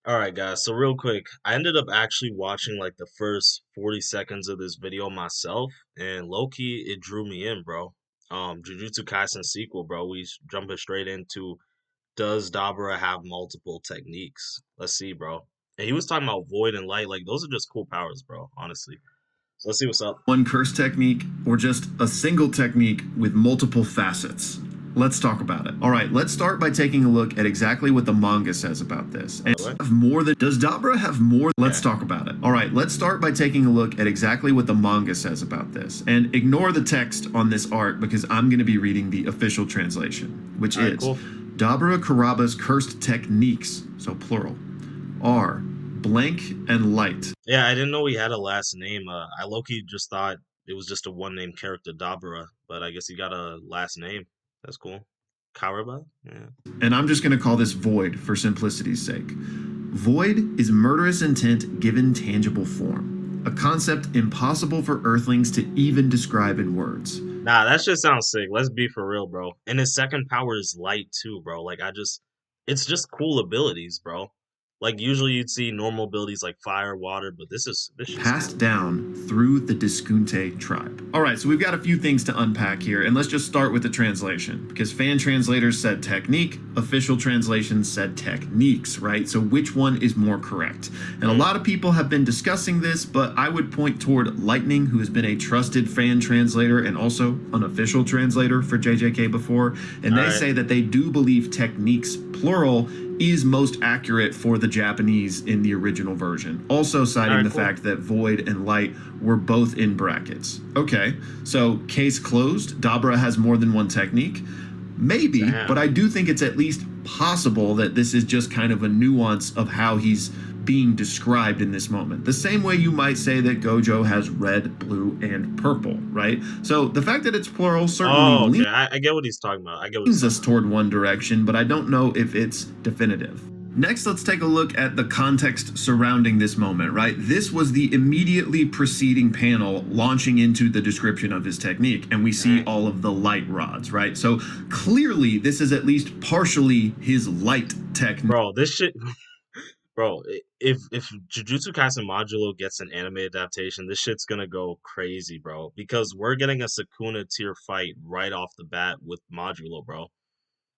All right, guys. So real quick, I ended up actually watching like the first 40 seconds of this video myself, and low key, it drew me in, bro. Jujutsu Kaisen sequel, bro. Jumping straight into does Dabura have multiple techniques? Let's see, bro. And he was talking about void and light, like those are just cool powers, bro. Honestly. So let's see what's up. One curse technique or just a single technique with multiple facets? Let's talk about it. All right, let's start by taking a look at exactly what the manga says about this. By And the way, have more than does Dabra have more? Let's yeah. talk about it. All right, let's start by taking a look at exactly what the manga says about this. And ignore the text on this art because I'm going to be reading the official translation, which All right, is cool. Dabra Karaba's cursed techniques, so plural, are blank and light. Yeah, I didn't know he had a last name. I low key just thought it was just a one name character, Dabura, but I guess he got a last name. That's cool. Kariba? Yeah. And I'm just going to call this void for simplicity's sake. Void is murderous intent given tangible form, a concept impossible for earthlings to even describe in words. Nah, that shit sounds sick. Let's be for real, bro. And his second power is light too, bro. It's just cool abilities, bro. Like usually you'd see normal abilities like fire, water, but this shit's Passed cool. down through the Diskunte tribe. All right, so we've got a few things to unpack here, and let's just start with the translation, because fan translators said technique, official translations said techniques, right? So which one is more correct? And a lot of people have been discussing this, but I would point toward Lightning, who has been a trusted fan translator and also an official translator for JJK before, and they say that they do believe techniques, plural, is most accurate for the Japanese in the original version. Also citing the fact that void and light were both in brackets. Okay, so case closed. Dabra has more than one technique. Maybe, Damn. but I do think it's at least possible that this is just kind of a nuance of how he's being described in this moment. The same way you might say that Gojo has red, blue, and purple, right? So the fact that it's plural certainly I get what he's talking about. leans us toward one direction, but I don't know if it's definitive. Next, let's take a look at the context surrounding this moment, right? This was the immediately preceding panel launching into the description of his technique, and we see all of the light rods, right? So clearly, this is at least partially his light technique. Bro, this shit Bro, if Jujutsu Kaisen Modulo gets an anime adaptation, this shit's gonna go crazy, bro. Because we're getting a Sukuna tier fight right off the bat with Modulo, bro.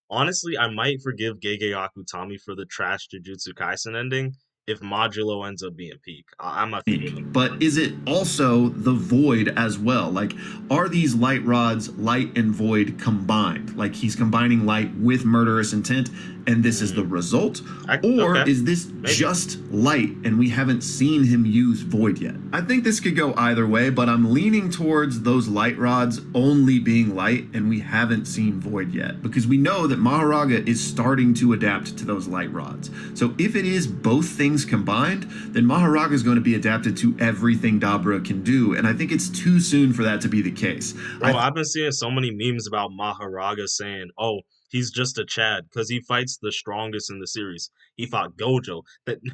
Honestly, I might forgive Gege Akutami for the trash Jujutsu Kaisen ending if Modulo ends up being peak. I might forgive him. But is it also the void as well? Like, are these light rods light and void combined? Like, he's combining light with murderous intent, and this is the result? Or is this just light and we haven't seen him use void yet? I think this could go either way, but I'm leaning towards those light rods only being light and we haven't seen void yet, because we know that Maharaga is starting to adapt to those light rods. So if it is both things combined, then Maharaga is going to be adapted to everything Dabra can do, and I think it's too soon for that to be the case. Bro, I've been seeing so many memes about Maharaga saying, "Oh, he's just a Chad because he fights the strongest in the series. He fought Gojo,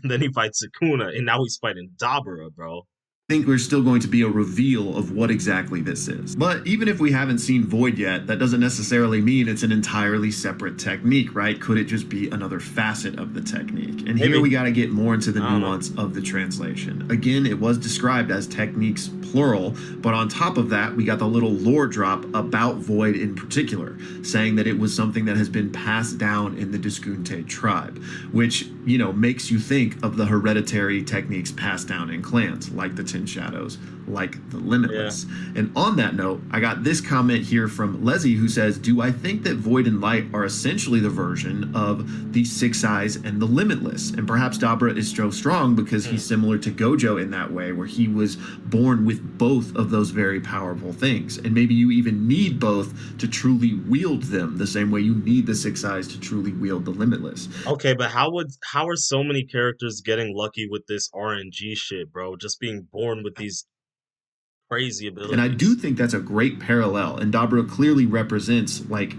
then he fights Sukuna, and now he's fighting Dabura, bro." Think there's still going to be a reveal of what exactly this is. But even if we haven't seen Void yet, that doesn't necessarily mean it's an entirely separate technique, right? Could it just be another facet of the technique? And here we got to get more into the nuance of the translation. Again, it was described as techniques plural, but on top of that, we got the little lore drop about Void in particular, saying that it was something that has been passed down in the Diskunte tribe, which, you know, makes you think of the hereditary techniques passed down in clans, like the Ten Shadows, like the Limitless. And on that note, I got this comment here from Leslie, who says, do I think that Void and Light are essentially the version of the Six Eyes and the Limitless? And perhaps Dabra is so strong because he's similar to Gojo in that way, where he was born with both of those very powerful things. And maybe you even need both to truly wield them, the same way you need the Six Eyes to truly wield the Limitless. Okay, but how are so many characters getting lucky with this RNG shit, bro? Just being born with these crazy abilities. And I do think that's a great parallel, and Dabra clearly represents like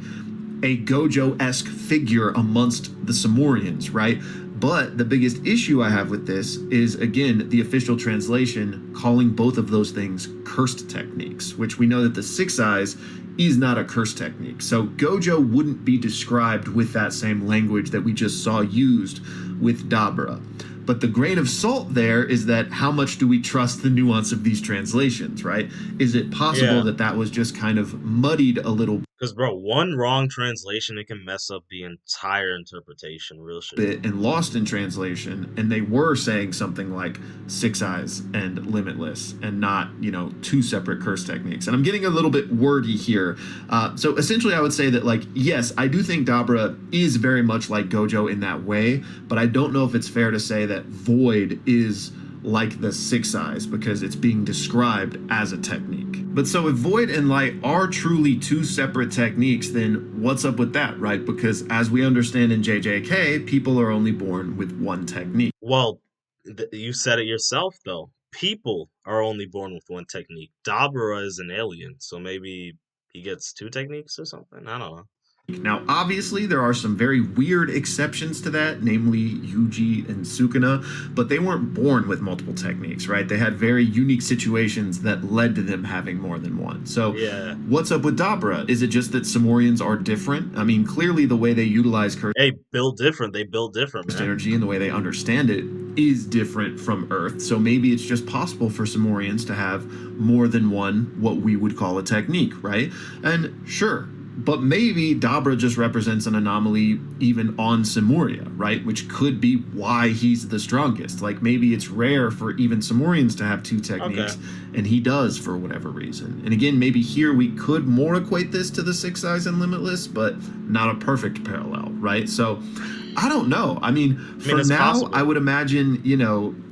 a Gojo-esque figure amongst the Samorians, right? But the biggest issue I have with this is, again, the official translation calling both of those things cursed techniques, which we know that the Six Eyes is not a curse technique. So Gojo wouldn't be described with that same language that we just saw used with Dabura. But the grain of salt there is that how much do we trust the nuance of these translations, right? Is it possible Yeah, that that was just kind of muddied a little because bro, one wrong translation it can mess up the entire interpretation. Real shit. bit and lost in translation, and they were saying something like six eyes and limitless and not, two separate curse techniques? And I'm getting a little bit wordy here. So essentially I would say that, like, yes, I do think Dabura is very much like Gojo in that way, but I don't know if it's fair to say that Void is like the six eyes because it's being described as a technique. But so if Void and Light are truly two separate techniques, then what's up with that, right? Because as we understand in JJK, people are only born with one technique. Well, you said it yourself though. People are only born with one technique. Dabura is an alien, so maybe he gets two techniques or something. I don't know. Now, obviously, there are some very weird exceptions to that, namely Yuji and Sukuna, but they weren't born with multiple techniques, right? They had very unique situations that led to them having more than one. So, Yeah. what's up with Dabura? Is it just that Samorians are different? I mean, clearly the way they utilize cursed Hey, build different. They build different, man. energy and the way they understand it is different from Earth. So maybe it's just possible for Samorians to have more than one, what we would call a technique, right? And sure, but maybe Dabra just represents an anomaly even on Samoria, right? Which could be why he's the strongest. Like maybe it's rare for even Samorians to have two techniques, Okay. and he does for whatever reason. And again, maybe here we could more equate this to the Six Eyes and Limitless, but not a perfect parallel, right? So I don't know. I mean, for It's now, possible. I would imagine,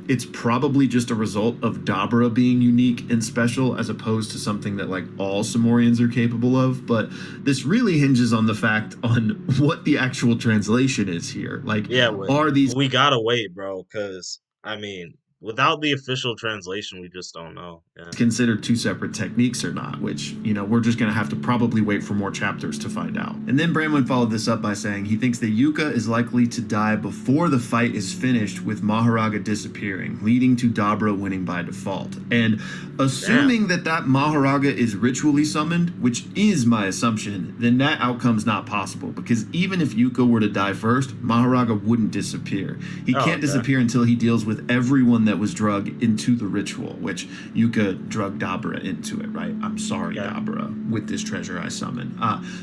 it's probably just a result of Dabra being unique and special as opposed to something that like all Samorians are capable of. But this really hinges on the fact on what the actual translation is here. Like, Yeah, are these we gotta wait, bro, because I mean, without the official translation, we just don't know. Yeah. considered two separate techniques or not, which, we're just going to have to probably wait for more chapters to find out. And then Bramwin followed this up by saying he thinks that Yuka is likely to die before the fight is finished, with Maharaga disappearing, leading to Dabra winning by default. And assuming that Maharaga is ritually summoned, which is my assumption, then that outcome's not possible, because even if Yuka were to die first, Maharaga wouldn't disappear. He can't disappear until he deals with everyone that was drugged into the ritual, which Yuka drug Dabura into it, right? I'm sorry, Dabura, with this treasure I summon.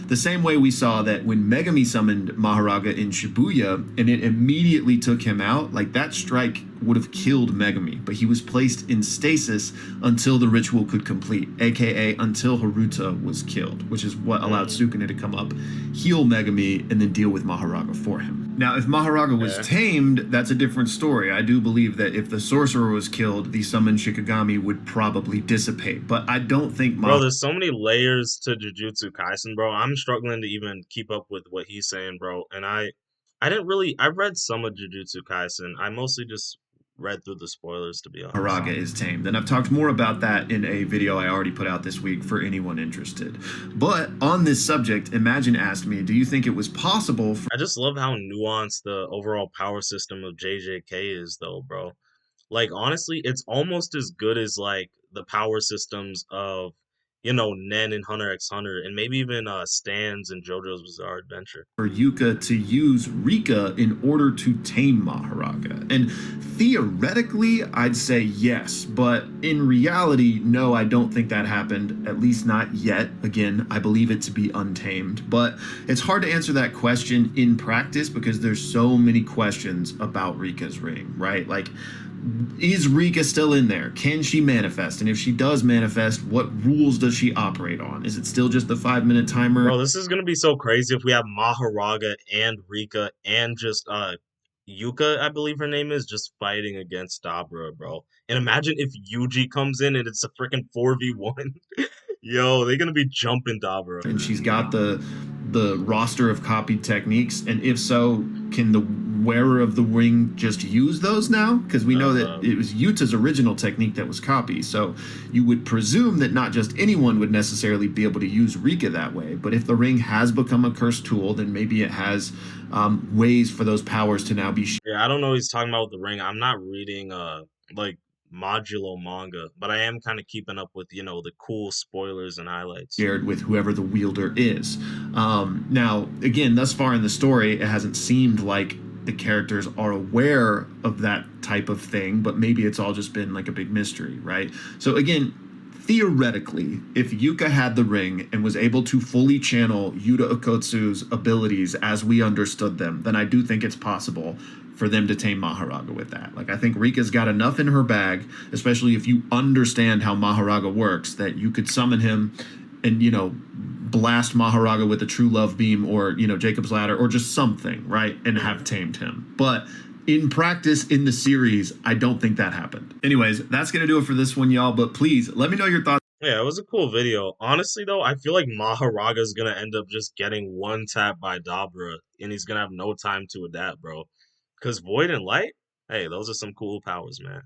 The same way we saw that when Megami summoned Maharaga in Shibuya and it immediately took him out, like that strike would have killed Megami, but he was placed in stasis until the ritual could complete, aka until Haruta was killed, which is what allowed Sukuna to come up, heal Megami, and then deal with Maharaga for him. Now, if Maharaga was tamed, that's a different story. I do believe that if the sorcerer was killed, the summoned Shikigami would probably dissipate, but I don't think Bro, there's so many layers to Jujutsu Kaisen, bro. I'm struggling to even keep up with what he's saying, bro. And I didn't really. I read some of Jujutsu Kaisen. I mostly just read through the spoilers, to be honest. Maharaga is tamed, and I've talked more about that in a video I already put out this week for anyone interested. But on this subject, Imagine asked me, do you think it was possible for I just love how nuanced the overall power system of JJK is, though, bro. Like honestly, it's almost as good as like the power systems of Nen and Hunter x Hunter, and maybe even Stans and JoJo's Bizarre Adventure. Yuka to use Rika in order to tame Maharaga? And theoretically, I'd say yes, but in reality, no, I don't think that happened, at least not yet. Again, I believe it to be untamed, but it's hard to answer that question in practice because there's so many questions about Rika's ring, right? Like, is Rika still in there? Can she manifest? And if she does manifest, what rules does she operate on? Is it still just the 5-minute timer? Bro, this is gonna be so crazy if we have Maharaga and Rika and just Yuka, I believe her name is, just fighting against Dabra, bro. And imagine if Yuji comes in and it's a freaking 4v1. Yo, they're gonna be jumping Dabra. And she's got the roster of copied techniques, and if so, can the wearer of the ring just use those now? Because we know that it was Yuta's original technique that was copied, so you would presume that not just anyone would necessarily be able to use Rika that way, but if the ring has become a cursed tool, then maybe it has ways for those powers to now be Yeah, I don't know what he's talking about with the ring. I'm not reading like modulo manga, but I am kind of keeping up with, the cool spoilers and highlights. shared with whoever the wielder is. Now, again, thus far in the story, it hasn't seemed like the characters are aware of that type of thing, but maybe it's all just been like a big mystery, right? So, again, theoretically, if Yuka had the ring and was able to fully channel Yuta Okotsu's abilities as we understood them, then I do think it's possible for them to tame Maharaga with that. Like, I think Rika's got enough in her bag, especially if you understand how Maharaga works, that you could summon him and, blast Maharaga with a true love beam or, Jacob's ladder or just something, right? And have tamed him. But in practice in the series, I don't think that happened. Anyways, that's going to do it for this one, y'all. But please let me know your thoughts. Yeah, it was a cool video. Honestly, though, I feel like Maharaga's gonna end up just getting one tap by Dabura, and he's gonna have no time to adapt, bro. Because Void and Light, hey, those are some cool powers, man.